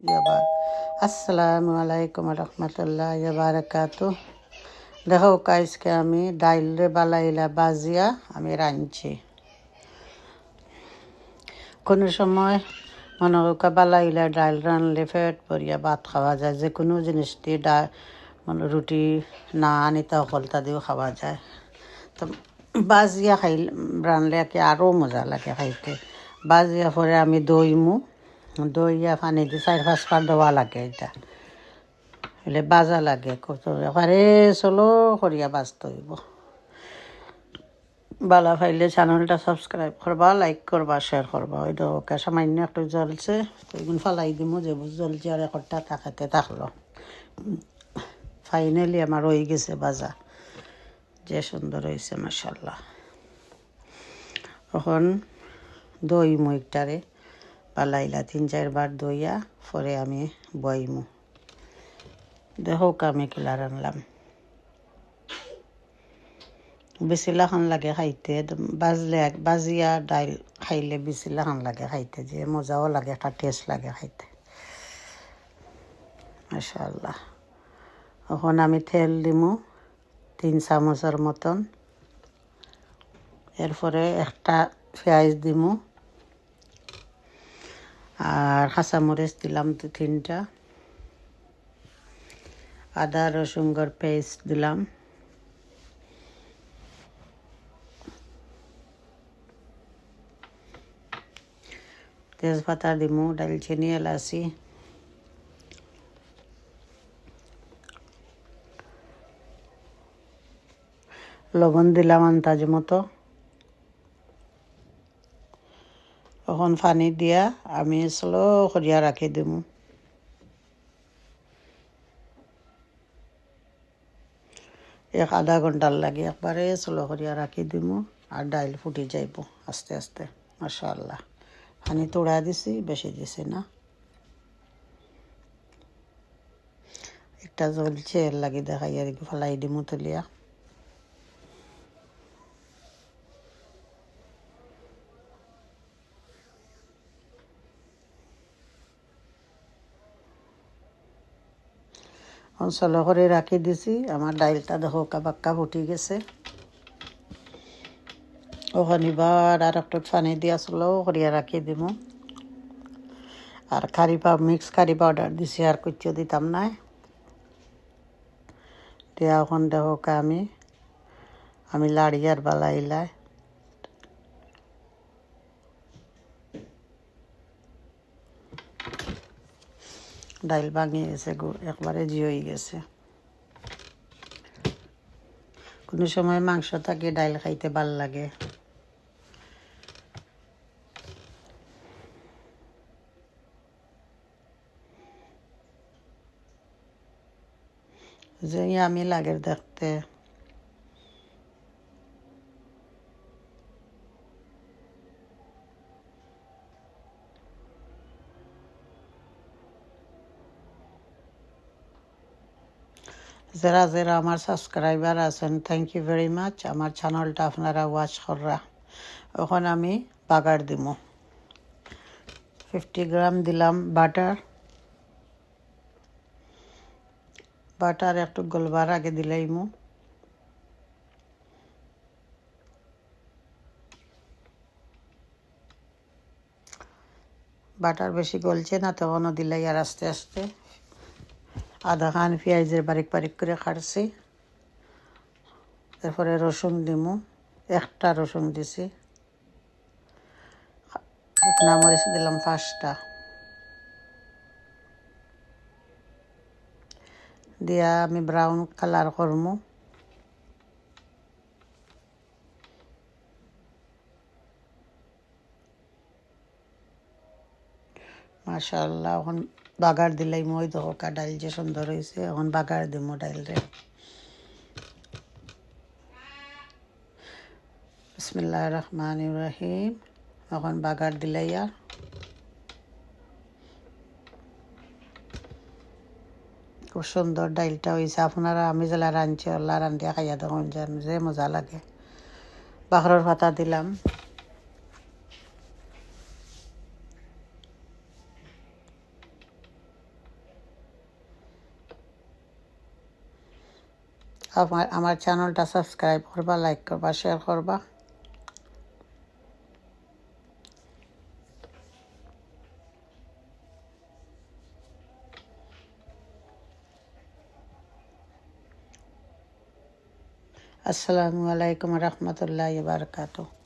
ইয়াবার আসসালামু আলাইকুম রহমতুল্লাহ বারাকাতু। দেখো আজকে আমি ডাইল রে বালাইলা বাজিয়া আমি রাঁধছি। কোনো সময় মনে হোক বালাইলা ডাইল রানলে পেট ভরিয়া ভাত খাওয়া যায়, যে কোনো জিনিস দিয়ে মানে রুটি না আনিতে হলতা দিয়েও খাওয়া যায়। তো বাজিয়া রানলে কি আরও মজা লাগে খাইতে। বাজিয়া পরে আমি দইয়া পানি দিয়ে 4-5 বার দেওয়া লাগে। এটা হলে বাজা লাগে কত এবারে চলো করিয়া বাজতে হইব। বালা ফাইলে চ্যানেলটা সাবস্ক্রাইব করবা, লাইক করবা, শেয়ার করবা। ওই ওকে সামান্য একটু জ্বলছে তো এগুলো ফালাই দিব, যে জ্বলছে আর একটা তাকাতে থাকলো। ফাইনালি আমার হয়ে গেছে বাজা, যে সুন্দর হয়েছে মাশাআল্লাহ। এখন দই মুইটারে বালাইলা 3-4 বার দইয়া পরে আমি বইমু। দেখো আমি কিলা রানলাম। বেছিলাখান লাগে খাইতে, বাজিয়া ডাইল খাইলে বেছিলাখান লাগে খাইতে, যে মজাও লাগে, একটা টেস্ট লাগে খাইতে মাশাআল্লাহ। এখন আমি তেল দিমু 3 চামচের মতন। এরপরে একটা পেঁয়াজ দিমু আর কাঁচামরিচ দিলাম 2-3টা, আদা রসুনের পেস্ট দিলাম, তেজপাতা দিমু, দালচিনি, এলাচি, লবণ দিলাম আন্দাজ মতো। এখন পানি দিয়া আমি স্লো করিয়া রাখি দিমু। আধা ঘন্টার লাগে একবারে স্লো করিয়া রাখি দিমু আর ডাইল ফুটি যাইব আস্তে আস্তে মাশাআল্লাহ। পানি তোড়া দিছি, বেশি দিছি না। একটা জ্বলছে এর লাগে দেখাই আর কি, ফেলাই দিমু তুলিয়া। অঞ্চল করে রাখি দিছি। আমার ডাইলটা দেখো কাবাক্কা ফুটি গেছে। ওখানে এবার আর একটু পানি দিয়া স্লো করিয়া রাখি দিমু। আর মিক্স কারি পাউডার দিছি, আর কুচিও দিতাম না। দিয়া এখন দেখো আমি লাড়িয়ার বালাইলাই ডাইল ভাঙিয়ে গেছে, একবারে হয়ে গেছে। কোনো সময় মাংস থাকে ডাইল খাইতে ভাল লাগে। যে আমি লাগের দেখতে। যারা যারা আমার সাবস্ক্রাইবার আছেন, থ্যাংক ইউ ভেরি মাচ। আমার চ্যানেলটা আপনারা ওয়াচ করা। এখন আমি বাগার দিব। 50 গ্রাম দিলাম বাটার একটু গলবার আগে দিলাইমু। বাটার বেশি গলছে না, তখনও দিলাই আর আস্তে আস্তে। আধা খান পেঁয়াজের বারিক বারিক করে কাটছি। তারপরে রসুন দিমু, একটা রসুন দিছি। শুকনা মরিচ দিলাম 5টা, দিয়া আমি ব্রাউন কালার করমু। মাশাআল্লাহ। এখন বাগার দিলাই মই দোকা ডাইল যে সুন্দর হয়েছে। এখন বাগার দিমু ডাইল রে। বিসমিল্লাহির রহমানির রহিম। এখন বাগার দিলাই আর খুব সুন্দর ডাইলটা হয়েছে। আপনারা আমি জেলা রাঁধছি আল্লাহ রান্ধিয়া খাইয়া দেখুন, যে মজা লাগে। বাখরের পাতা দিলাম, আমার চ্যানেলটা সাবস্ক্রাইব করবা, লাইক করবা, শেয়ার করবা। আসসালামু আলাইকুম রহমতুল্লাহি বারাকাতুহু।